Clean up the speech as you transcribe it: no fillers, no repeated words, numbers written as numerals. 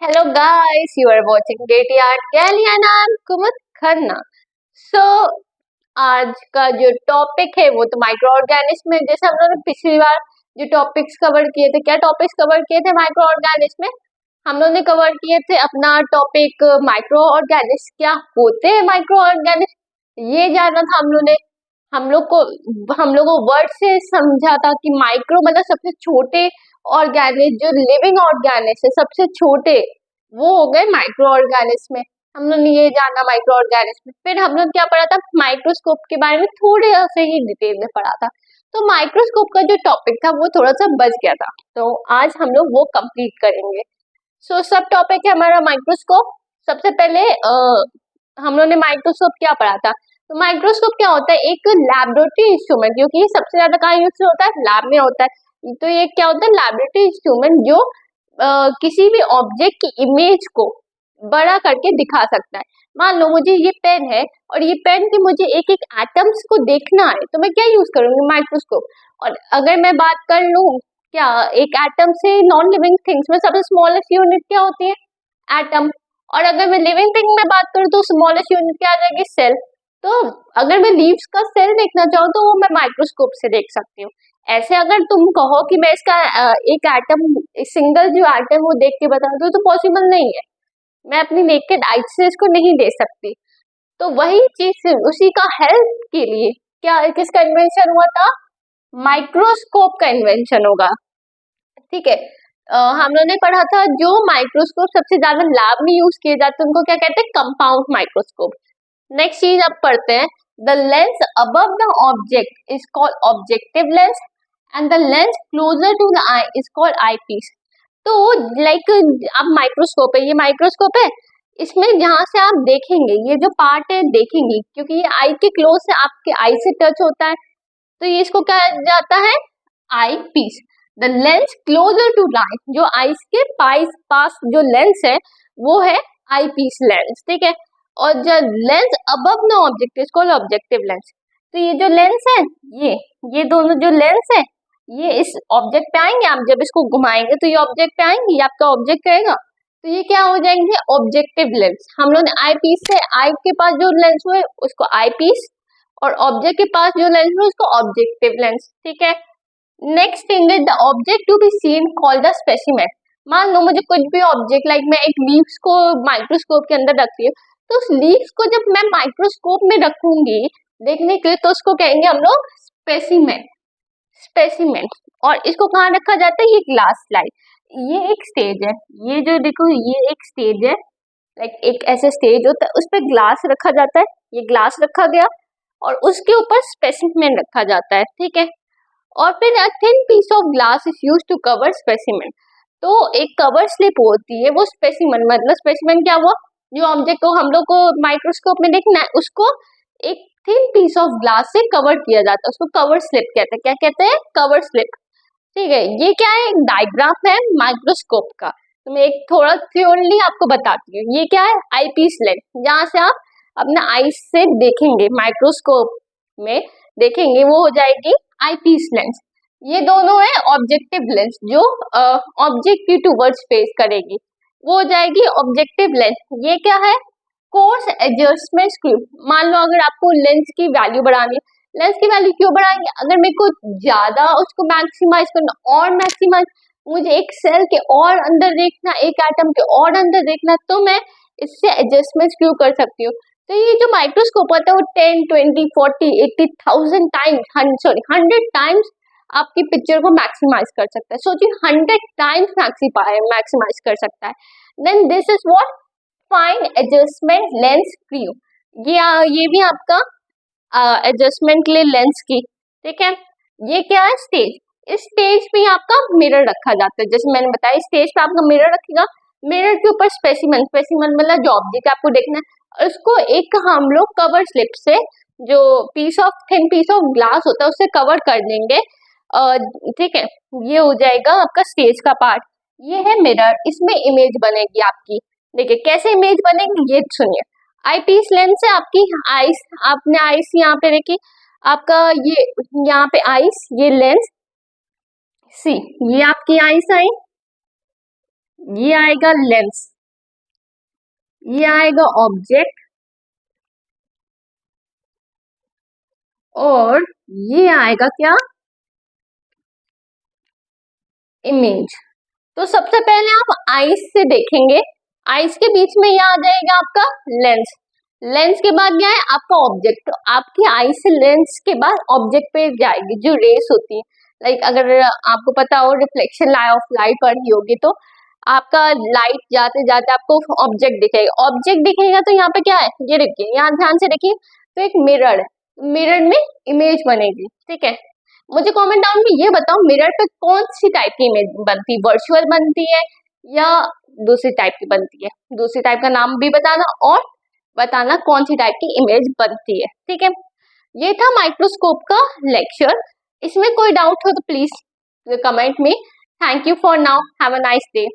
Hello guys, you are watching Dirty Art Gallery and I am Kumut Khanna. So आज का जो topic है वो तो माइक्रो ऑर्गेनिज्म में, जैसे हम लोगों ने पिछली बार जो टॉपिक्स कवर किए थे, क्या टॉपिक्स कवर किए थे माइक्रो ऑर्गेनिज्म में? हम लोगों ने कवर किए थे अपना टॉपिक माइक्रो ऑर्गेनिज्म क्या होते हैं, माइक्रो ऑर्गेनिज्म ये जानना था हम लोगों ने। हम लोग को वर्ड से समझा था कि माइक्रो मतलब सबसे छोटे ऑर्गेनिज, जो लिविंग ऑर्गेनिज है सबसे छोटे, वो हो गए माइक्रो ऑर्गेनिज्म में। हम लोग ने ये जाना माइक्रो ऑर्गेनिज्म में। फिर हम लोग क्या पढ़ा था, माइक्रोस्कोप के बारे में थोड़े से ही डिटेल में पढ़ा था। तो माइक्रोस्कोप का जो टॉपिक था वो थोड़ा सा बच गया था, तो आज हम लोग वो कंप्लीट करेंगे। सो सब टॉपिक है हमारा माइक्रोस्कोप। सबसे पहले हम लोग ने माइक्रोस्कोप क्या पढ़ा था, तो माइक्रोस्कोप क्या होता है, एक लैबोरेटरी इंस्ट्रूमेंट, क्योंकि ये सबसे ज्यादा कहाँ यूज होता है, लैब में होता है। तो ये क्या होता है, लैबोरेटरी इंस्ट्रूमेंट जो किसी भी ऑब्जेक्ट की इमेज को बड़ा करके दिखा सकता है। मान लो मुझे ये पेन है और ये पेन के मुझे एक एक एटम्स को देखना है, तो मैं क्या यूज करूंगी, माइक्रोस्कोप। और अगर मैं बात कर लूं क्या एक एटम से नॉन लिविंग थिंग्स में सबसे स्मॉलेस्ट यूनिट क्या होती है, एटम। और अगर मैं लिविंग थिंग में बात करूँ तो स्मॉलेस्ट यूनिट क्या आ जाएगी, सेल। तो अगर मैं लीव्स का सेल देखना चाहूँ तो वो मैं माइक्रोस्कोप से देख सकती हूँ। ऐसे अगर तुम कहो कि मैं इसका एक एटम, सिंगल जो एटम वो देख के बता दूं तो पॉसिबल नहीं है, मैं अपनी नेकेड आई से इसको नहीं दे सकती। तो वही चीज उसी का हेल्प के लिए क्या किसका इन्वेंशन हुआ था, माइक्रोस्कोप का इन्वेंशन होगा। ठीक है, हम लोगों ने पढ़ा था जो माइक्रोस्कोप सबसे ज्यादा लैब में यूज किए जाते हैं उनको क्या कहते हैं, कंपाउंड माइक्रोस्कोप। नेक्स्ट चीज अब पढ़ते हैं, the lens above the object is called objective lens and the lens closer to the eye is called eyepiece. तो लाइक अब माइक्रोस्कोप है, ये माइक्रोस्कोप है, इसमें जहां से आप देखेंगे ये जो पार्ट है देखेंगे, क्योंकि ये आई के क्लोज से आपके आई से टच होता है, तो ये इसको क्या जाता है, eyepiece. The lens closer to lie, जो आईज के पास जो लेंस है वो है आई पीस लेंस। ठीक है, और जब lens above the object is called objective lens. तो ये जो लेंस है, ये दोनों जो लेंस है ये इस ऑब्जेक्ट पे आएंगे, आप जब इसको घुमाएंगे तो ये ऑब्जेक्ट पे आएंगे, ये आपका ऑब्जेक्ट रहेगा, तो ये क्या हो जाएंगे, ऑब्जेक्टिव लेंस। हम लोग ने आई पीस से, आई के पास जो लेंस हुए उसको आई पीस, और ऑब्जेक्ट के पास जो लेंस हुए उसको ऑब्जेक्टिव लेंस। ठीक है, next thing is the object to be seen called the specimen. मान लो मुझे कुछ भी ऑब्जेक्ट, लाइक मैं एक लीव्स को माइक्रोस्कोप के अंदर रखती हूँ, तो उस लीव्स को जब मैं माइक्रोस्कोप में रखूंगी देखने के लिए तो उसको कहेंगे हम लोग स्पेसिमेन। स्पेसिमेन। और इसको कहाँ रखा जाता है, ये ग्लास स्लाइड, ये एक स्टेज है, ये जो देखो ये एक स्टेज है, लाइक एक ऐसे स्टेज होता है उस पर ग्लास रखा जाता है, ये ग्लास रखा गया और उसके ऊपर स्पेसिमेन रखा जाता है। ठीक है, और फिर a thin piece of glass is used to cover specimen। तो एक कवर स्लिप होती है वो स्पेसिमेन, मतलब स्पेसिमेन क्या हुआ, जो ऑब्जेक्ट को हम लोग को माइक्रोस्कोप में देखना है उसको एक थिन पीस ऑफ ग्लास से कवर किया जाता है, उसको कवर स्लिप कहते हैं। क्या कहते हैं, कवर स्लिप। ठीक है, ये क्या है, एक डायग्राम है माइक्रोस्कोप का। तो मैं एक थोड़ा थ्योरली आपको बताती हूँ, ये क्या है, आई पीस लेंस, जहाँ से आप अपने आईज से देखेंगे, माइक्रोस्कोप में देखेंगे वो हो जाएगी आई पीस लेंस। ये दोनों है ऑब्जेक्टिव लेंस, जो ऑब्जेक्ट की टूवर्ड्स फेस करेगी वो हो जाएगी ऑब्जेक्टिव लेंस। ये क्या है, कोर्स एडजस्टमेंट स्क्रू। मान लो अगर आपको लेंस की वैल्यू बढ़ानी है, लेंस की वैल्यू क्यों बढ़ाएंगे, अगर मेरे को ज्यादा उसको मैक्सिमाइज करना और मैक्सिमाइज, मुझे एक सेल के और अंदर देखना, एक एटम के और अंदर देखना, तो मैं इससे एडजस्टमेंट स्क्रू कर सकती हूँ। तो ये जो माइक्रोस्कोप होता है वो 10, 20, 40, 80,000 टाइम्स, 100 टाइम्स आपकी पिक्चर को मैक्सिमाइज कर सकता है। सोचिए 100 टाइम्स मैक्सिमाइज कर सकता है। Then this is what, fine adjustment lens screw. ये भी आपका एडजस्टमेंट के लिए लेंस की। ठीक है, ये क्या है, स्टेज। इस स्टेज पे आपका मिरर रखा जाता है, जैसे मैंने बताया स्टेज पे आपका मिरर रखेगा, मिरर के ऊपर स्पेसिमेन, स्पेसिमेन मतलब जो ऑब्जेक्ट आपको देखना है, और उसको एक हम लोग कवर स्लिप से, जो थिन पीस ऑफ ग्लास होता है उससे कवर कर देंगे। ठीक है, ये हो जाएगा आपका स्टेज का पार्ट। ये है मिरर, इसमें इमेज बनेगी आपकी। देखिए कैसे इमेज बनेगी, ये सुनिए। आई पीस लेंस से आपकी आईज, आपने आईज यहाँ पे देखी, आपका ये यहाँ पे आईज, ये लेंस सी, ये आपकी आईज आई, ये आएगा लेंस। ये आएगा ऑब्जेक्ट और ये आएगा क्या, इमेज। तो सबसे पहले आप आईज से देखेंगे, आईज के बीच में यह आ जाएगा आपका लेंस, लेंस के बाद क्या है आपका ऑब्जेक्ट। तो आपकी आई से लेंस के बाद ऑब्जेक्ट पे जाएगी जो रेस होती है। लाइक अगर आपको पता हो रिफ्लेक्शन ऑफ लाइट पढ़ी होगी तो आपका लाइट जाते जाते आपको ऑब्जेक्ट दिखेगा, ऑब्जेक्ट दिखेगा तो यहाँ पे क्या है, ये देखिए यहाँ ध्यान से देखिए, तो एक मिरर है, मिरर में इमेज बनेगी, ठीक है। मुझे कमेंट डाउन में ये बताओ मिरर पे कौन सी टाइप की इमेज बनती है, वर्चुअल बनती है या दूसरी टाइप की बनती है, दूसरी टाइप का नाम भी बताना और बताना कौन सी टाइप की इमेज बनती है, ठीक है। ये था माइक्रोस्कोप का लेक्चर, इसमें कोई डाउट हो तो प्लीज कमेंट में। Thank you for now, have a nice day.